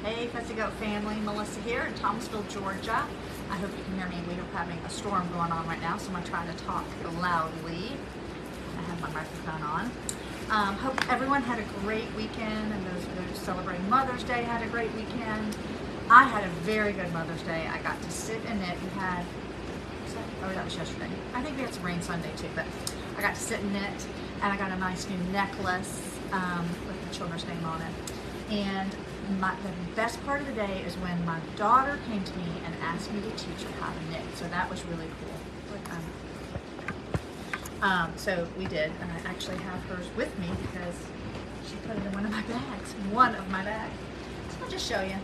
Hey Fussy Goat family, Melissa here in Thomasville, Georgia. I hope you can hear me. We are having a storm going on right now, so I'm going to try to talk loudly. I have my microphone on. Hope everyone had a great weekend, and those that are celebrating Mother's Day had a great weekend. I had a very good Mother's Day. I got to sit and knit. We had, that was yesterday. I think we had some rain Sunday too, but I got to sit and knit, and I got a nice new necklace with the children's name on it. And the best part of the day is when my daughter came to me and asked me to teach her how to knit. So that was really cool. So we did, and I actually have hers with me because she put it in one of my bags. So I'll just show you.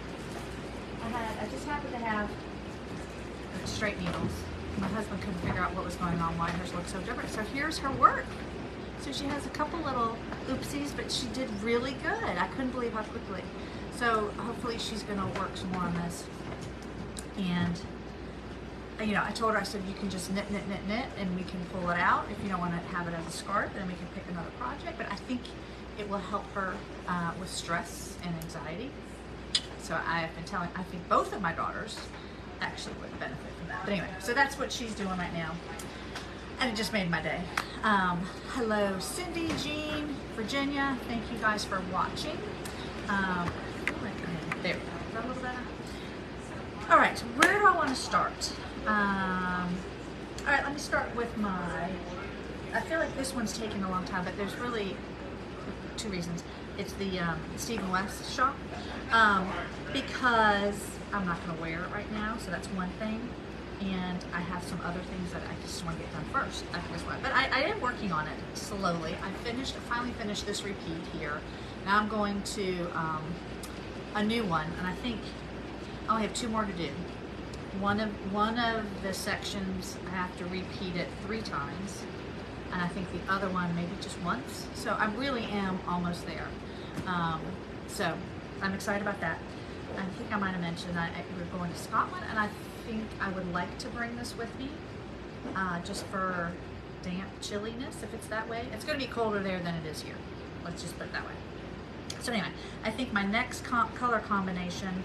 I just happened to have straight needles. My husband couldn't figure out what was going on, why hers looked so different. So here's her work. So she has a couple little oopsies, but she did really good. I couldn't believe how quickly. So hopefully she's going to work some more on this. And you know, I told her, I said, you can just knit, and we can pull it out. If you don't want to have it as a scarf, then we can pick another project. But I think it will help her with stress and anxiety. So I have been telling, I think both of my daughters actually would benefit from that. But anyway, so that's what she's doing right now. And it just made my day. Hello, Cindy, Jean, Virginia. Thank you guys for watching. There we go. Is that a little better? All right, so where do I want to start? All right, let me start with I feel like this one's taking a long time, but there's really two reasons. It's the Stephen West shop, because I'm not going to wear it right now, so that's one thing. And I have some other things that I just want to get done first. That's why. But I am working on it slowly. I finally finished this repeat here. Now I'm going to a new one, and I think I only have 2 more to do. One of the sections I have to repeat it 3 times, and I think the other one maybe just once. So I really am almost there. So I'm excited about that. I think I might have mentioned that we're going to Scotland, and I think I would like to bring this with me, just for damp chilliness, if it's that way. It's going to be colder there than it is here. Let's just put it that way. So anyway, I think my next color combination,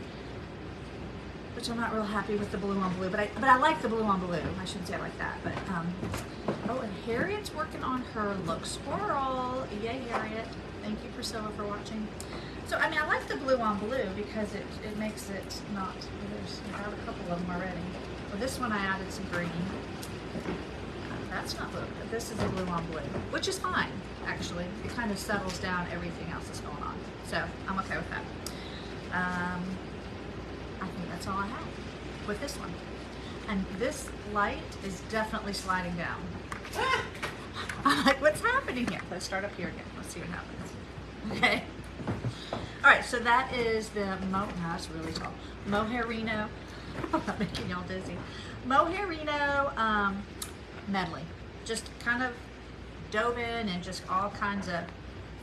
which I'm not real happy with the blue on blue, but I like the blue on blue. I shouldn't say I like that, but oh, and Harriet's working on her look squirrel. Yay, Harriet! Thank you, Priscilla, for watching. So I mean, I like the blue on blue because it makes it not. I got a couple of them already. Well, this one I added some green. That's not blue, but this is a blue on blue, which is fine actually. It kind of settles down everything else that's going on, so I'm okay with that. I think that's all I have with this one. And this light is definitely sliding down. I'm like, what's happening here? Let's start up here again. Let's see what happens. Okay. All right, so that is the that's really tall. Mohairino. I'm making y'all dizzy. Mohairino medley. Just kind of dove in and just all kinds of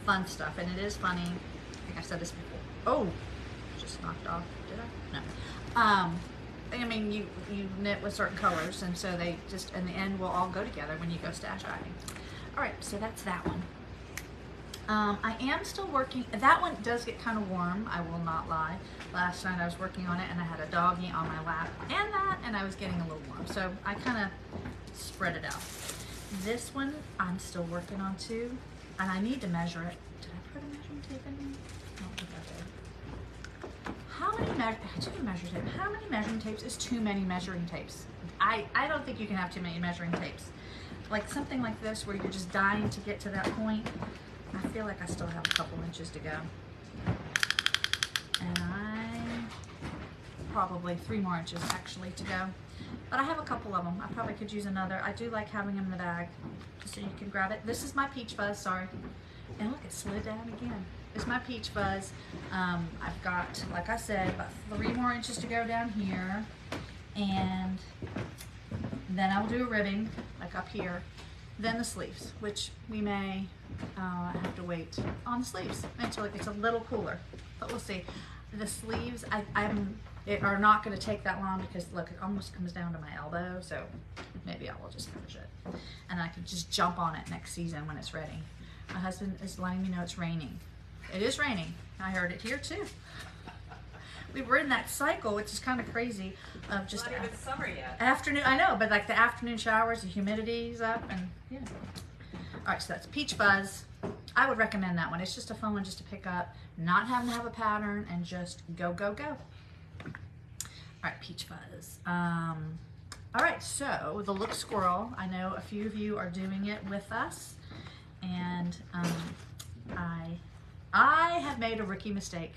fun stuff. And it is funny. I think I've said this before. Oh, just knocked off. Did I? No. I mean, you knit with certain colors, and so they just, in the end, will all go together when you go stash diving. All right, so that's that one. I am still working. That one does get kind of warm, I will not lie. Last night I was working on it, and I had a doggy on my lap, and I was getting a little warm. So I kind of spread it out. This one I'm still working on too, and I need to measure it. Did I put a measuring tape in there? I don't think I did. How many measuring tapes is too many measuring tapes? I don't think you can have too many measuring tapes. Like something like this where you're just dying to get to that point, I feel like I still have a couple inches to go. And probably 3 more inches actually to go. But I have a couple of them. I probably could use another. I do like having them in the bag just so you can grab it. This is my Peach Fuzz, sorry. And look, it slid down again. It's my Peach Fuzz. I've got, like I said, about 3 more inches to go down here. And then I will do a ribbing, like up here. Then the sleeves, which we may have to wait on the sleeves until it gets a little cooler. But we'll see. The sleeves, are not going to take that long because look, it almost comes down to my elbow. So maybe I will just finish it, and I can just jump on it next season when it's ready. My husband is letting me know it's raining. It is raining. I heard it here too. we were in that cycle, which is kind of crazy, of just It's not even summer yet. afternoon. I know, but like the afternoon showers, the humidity's up, and yeah. All right, so that's Peach Fuzz. I would recommend that one. It's just a fun one just to pick up, not having to have a pattern, and just go, go, go. All right, Peach Fuzz. All right, so the Look Squirrel. I know a few of you are doing it with us, and I have made a rookie mistake,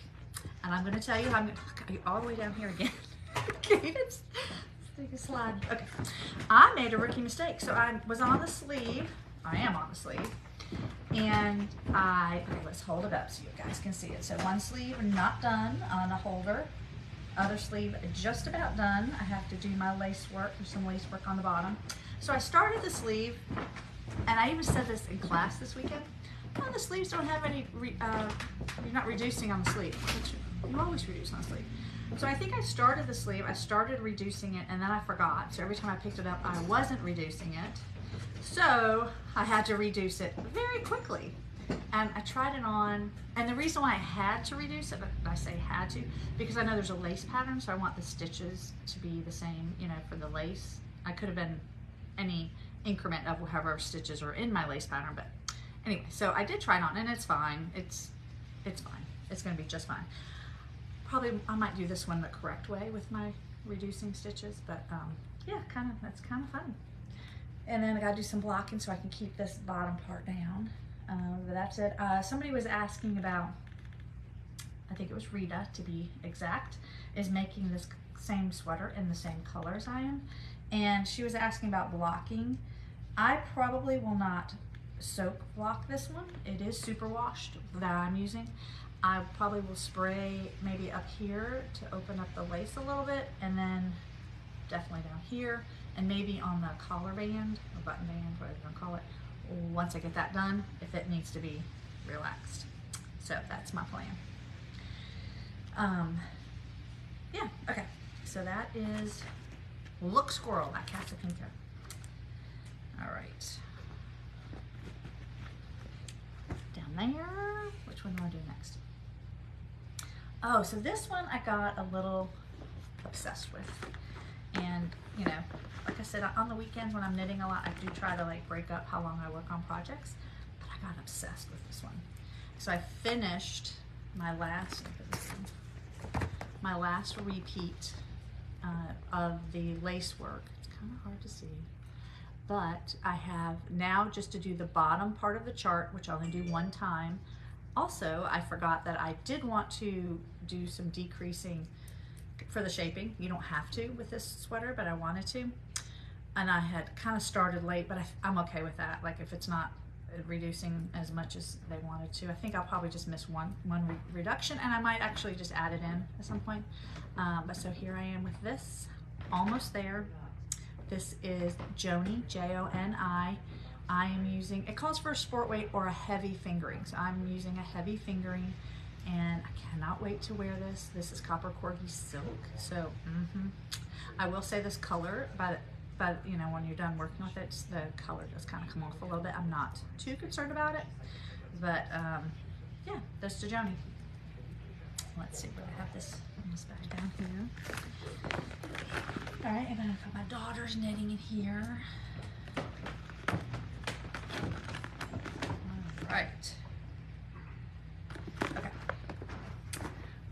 and I'm going to tell you how I'm going to all the way down here again. Okay, let's take a slide. Okay, I made a rookie mistake. So I was on the sleeve. I am on the sleeve, and let's hold it up so you guys can see it. So one sleeve not done on a holder. Other sleeve just about done. I have to do my lace work. There's some lace work on the bottom. So I started the sleeve, and I even said this in class this weekend. Oh, the sleeves don't have any, you're not reducing on the sleeve. You always reduce on the sleeve. So I think I started the sleeve, I started reducing it, and then I forgot. So every time I picked it up, I wasn't reducing it. So I had to reduce it very quickly. And I tried it on, and the reason why I had to reduce it, I say had to, because I know there's a lace pattern, so I want the stitches to be the same, you know, for the lace. I could have been any increment of however stitches are in my lace pattern, but anyway, so I did try it on, and it's fine. It's fine. It's gonna be just fine. Probably I might do this one the correct way with my reducing stitches, but yeah, that's kind of fun. And then I gotta do some blocking so I can keep this bottom part down. But that's it. Somebody was asking about, I think it was Rita to be exact, is making this same sweater in the same color as I am. And she was asking about blocking. I probably will not soak block this one. It is super washed that I'm using. I probably will spray maybe up here to open up the lace a little bit, and then definitely down here, and maybe on the collar band or button band, whatever you want to call it, once I get that done, if it needs to be relaxed. So that's my plan. Yeah, okay. So that is Look Squirrel by Casa Pinka. All right. Down there, which one do I do next? Oh, so this one I got a little obsessed with. And, you know, like I said, on the weekends when I'm knitting a lot, I do try to like break up how long I work on projects, but I got obsessed with this one. So I finished my last repeat of the lace work. It's kind of hard to see, but I have now just to do the bottom part of the chart, which I only do one time. Also, I forgot that I did want to do some decreasing for the shaping. You don't have to with this sweater, but I wanted to. And I had kind of started late, but I'm okay with that. Like if it's not reducing as much as they wanted to. I think I'll probably just miss one reduction, and I might actually just add it in at some point. But so here I am with this, almost there. This is Joni, J-O-N-I. I am using, it calls for a sport weight or a heavy fingering. So I'm using a heavy fingering, and I cannot wait to wear this. This is Copper Corgi Silk. So I will say this color, but you know, when you're done working with it, the color does kind of come off a little bit. I'm not too concerned about it, but yeah, that's to Joni. Let's see, where I have this bag down here. All right, I'm gonna put my daughter's knitting in here. All right. Okay.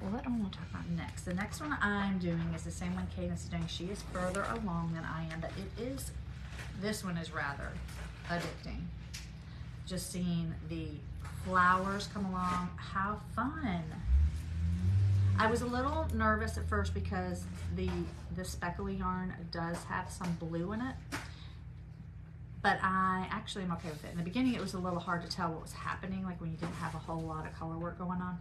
Well, what do I want to talk about next? The next one I'm doing is the same one Cadence is doing. She is further along than I am, but this one is rather addicting. Just seeing the flowers come along, how fun. I was a little nervous at first because the speckly yarn does have some blue in it, but I actually am okay with it. In the beginning it was a little hard to tell what was happening, like when you didn't have a whole lot of color work going on,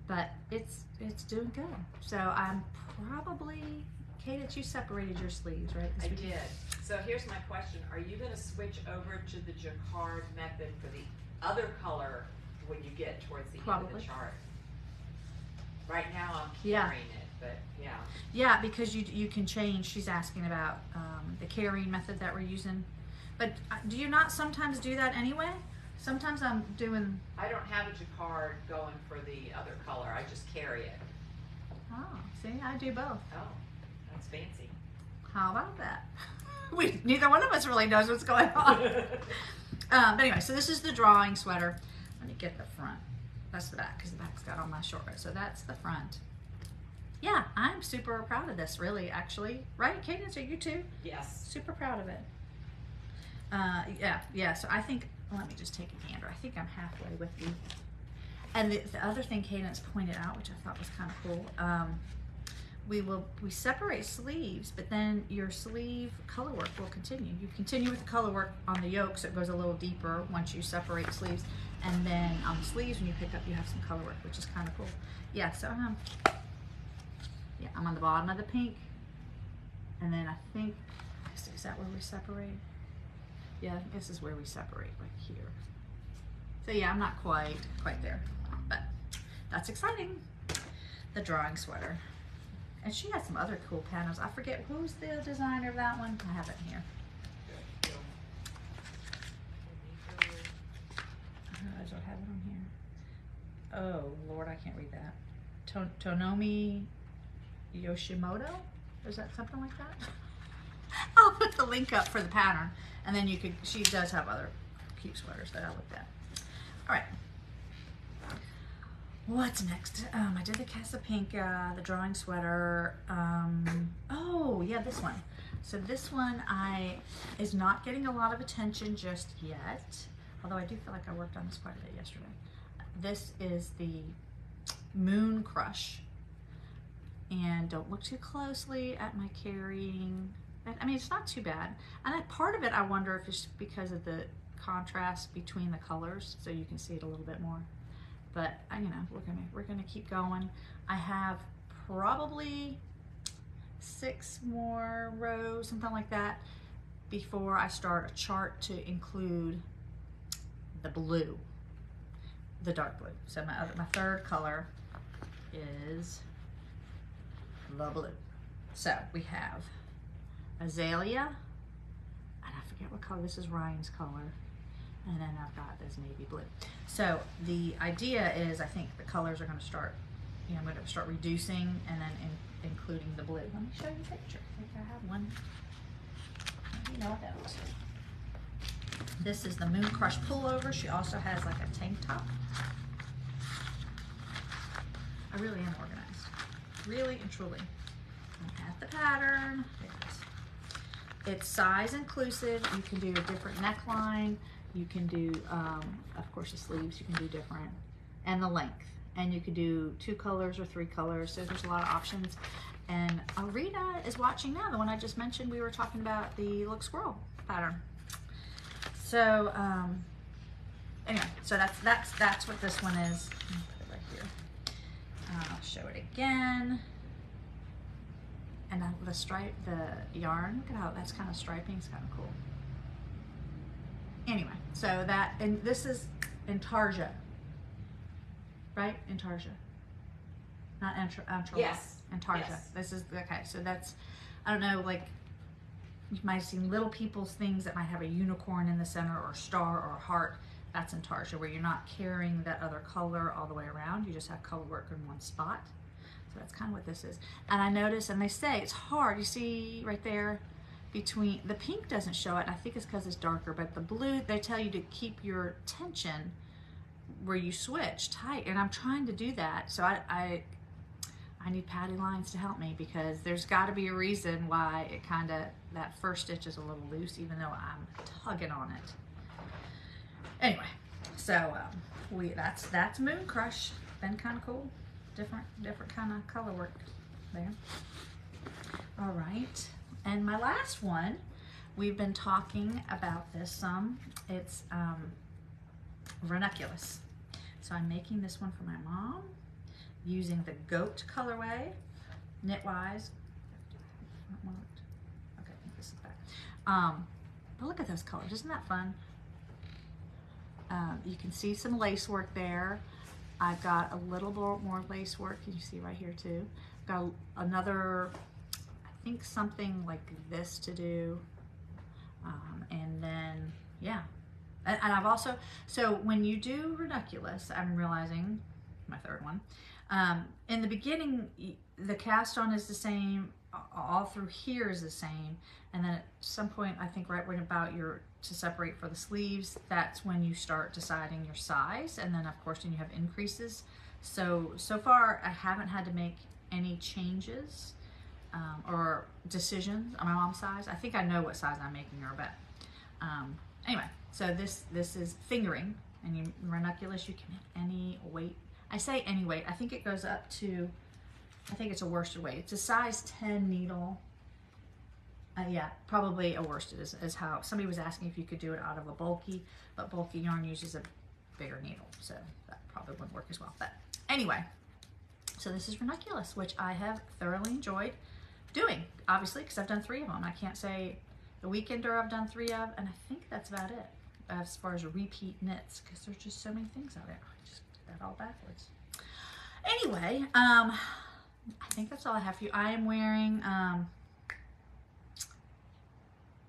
but it's doing good. So I'm probably, Cadence, you separated your sleeves, right? I did. So here's my question. Are you going to switch over to the jacquard method for the other color when you get towards the end of the chart? Right now I'm carrying it, but yeah. Yeah, because you can change. She's asking about the carrying method that we're using. But do you not sometimes do that anyway? Sometimes I'm doing... I don't have a jacquard going for the other color. I just carry it. Oh. See, I do both. Oh, that's fancy. How about that? Neither one of us really knows what's going on. But anyway, so this is the drawing sweater. Let me get the front. That's the back, because the back's got all my short rows. So that's the front. Yeah, I'm super proud of this, really, actually. Right, Cadence, are you too? Yes. Super proud of it. Yeah, so I think, let me just take a gander. I think I'm halfway with you. And the other thing Cadence pointed out, which I thought was kind of cool, we separate sleeves, but then your sleeve color work will continue. You continue with the color work on the yoke, so it goes a little deeper once you separate sleeves. And then on the sleeves, when you pick up, you have some color work, which is kind of cool. Yeah, so yeah, I'm on the bottom of the pink. And then I think, is that where we separate? Yeah, this is where we separate, like here. So yeah, I'm not quite there, but that's exciting. The drawing sweater. And she has some other cool panels. I forget who's the designer of that one. I have it here. I don't have it on here. Oh Lord, I can't read that. Tonomi Yoshimoto? Is that something like that? I'll put the link up for the pattern, and then you could. She does have other cute sweaters that I looked at. All right. What's next? I did the Casapinka, the drawing sweater. Oh yeah, this one. So this one is not getting a lot of attention just yet, although I do feel like I worked on this quite a bit yesterday. This is the Moon Crush, and don't look too closely at my carrying. I mean, it's not too bad. And part of it, I wonder if it's because of the contrast between the colors, so you can see it a little bit more. But you know, we're gonna keep going. I have probably 6 more rows, something like that, before I start a chart to include the blue, the dark blue. So my third color is the blue. So we have Azalea, and I forget what color. This is Ryan's color. And then I've got this navy blue. So the idea is, I think the colors are going to start, I'm going to start reducing and then including the blue. Let me show you a picture. I think I have one. Maybe no, I don't. This is the Moon Crush pullover. She also has like a tank top. I really am organized. Really and truly. And at the pattern, it's size inclusive. You can do a different neckline. You can do, of course, the sleeves, you can do different, and the length. And you can do 2 colors or 3 colors, so there's a lot of options. And Arita is watching now, the one I just mentioned. We were talking about the Look Squirrel pattern. So, anyway, so that's what this one is. I'll put it right here. I'll show it again. And the stripe, the yarn, look at how that's kind of striping, it's kind of cool. Anyway, so that, and this is Intarsia, right? Intarsia, not Antarja. Yes. Intarsia. Yes. This is, okay, so that's, I don't know, like, you might have seen Little People's things that might have a unicorn in the center or a star or a heart. That's Intarsia, where you're not carrying that other color all the way around. You just have color work in one spot. So that's kind of what this is. And I notice, and they say it's hard, you see right there, between the pink doesn't show it, and I think it's because it's darker, but the blue, they tell you to keep your tension where you switch tight, and I'm trying to do that. So I need Patty lines to help me, because there's got to be a reason why it kind of, that first stitch is a little loose, even though I'm tugging on it. Anyway, so that's Moon Crush. Been kind of cool, different kind of color work there. All right. And my last one, we've been talking about this some. It's ranunculus. So I'm making this one for my mom using the goat colorway, Knitwise. Okay, I think this is better. But look at those colors, isn't that fun? You can see some lace work there. I've got a little more lace work, you see right here too. Got another, I think something like this to do, and then yeah, and I've also, so when you do ranunculus, I'm realizing my third one, In the beginning, the cast on is the same, all through here is the same, and then at some point, I think right when about to separate for the sleeves, that's when you start deciding your size, and then of course then you have increases. So far I haven't had to make any changes or decisions on my mom's size. I think I know what size I'm making her, but anyway, so this is fingering, and you ranunculus, you can have any weight. I say any weight, I think it goes up to, I think it's a worsted weight. It's a size 10 needle. Yeah, probably a worsted is how, somebody was asking if you could do it out of a bulky, but bulky yarn uses a bigger needle, so that probably wouldn't work as well. But anyway, so this is ranunculus, which I have thoroughly enjoyed doing, obviously, because I've done 3 of them. I can't say the Weekender I've done 3 of, and I think that's about it as far as repeat knits, because there's just so many things out there. I just did that all backwards. Anyway, I think that's all I have for you. I am wearing,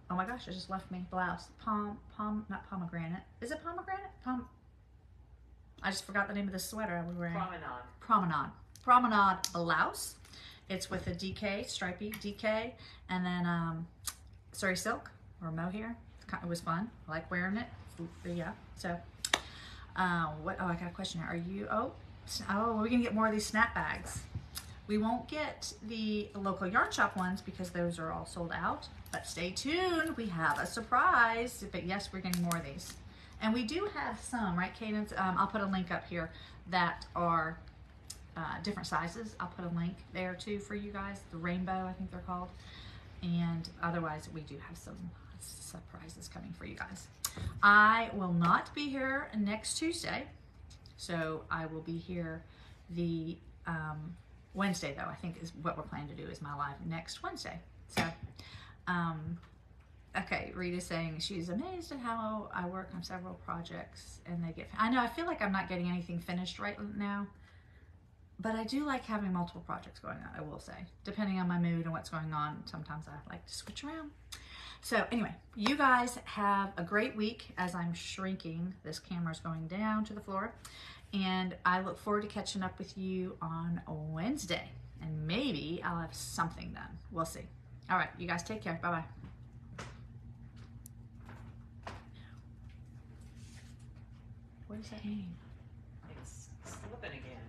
oh my gosh, it just left me, blouse. Not pomegranate. Is it pomegranate? I just forgot the name of the sweater I was wearing. Promenade blouse. It's with a DK, stripy DK, and then Surrey silk or mohair. It was fun. I like wearing it. Yeah. So, what? Oh, I got a question here. Are you? Oh, we're gonna get more of these snap bags. We won't get the local yarn shop ones because those are all sold out. But stay tuned. We have a surprise. But yes, we're getting more of these, and we do have some, right, Cadence? I'll put a link up here that are different sizes. I'll put a link there too for you guys. The rainbow, I think they're called. And otherwise, we do have some surprises coming for you guys. I will not be here next Tuesday, so I will be here the Wednesday, though. I think is what we're planning to do is my live next Wednesday. So, okay, Rita's saying she's amazed at how I work on several projects and they get. I know I feel like I'm not getting anything finished right now. But I do like having multiple projects going on, I will say. Depending on my mood and what's going on, sometimes I like to switch around. So anyway, you guys have a great week as I'm shrinking. This camera's going down to the floor. And I look forward to catching up with you on Wednesday. And maybe I'll have something done. We'll see. All right, you guys take care. Bye-bye. What does that mean? It's slipping again.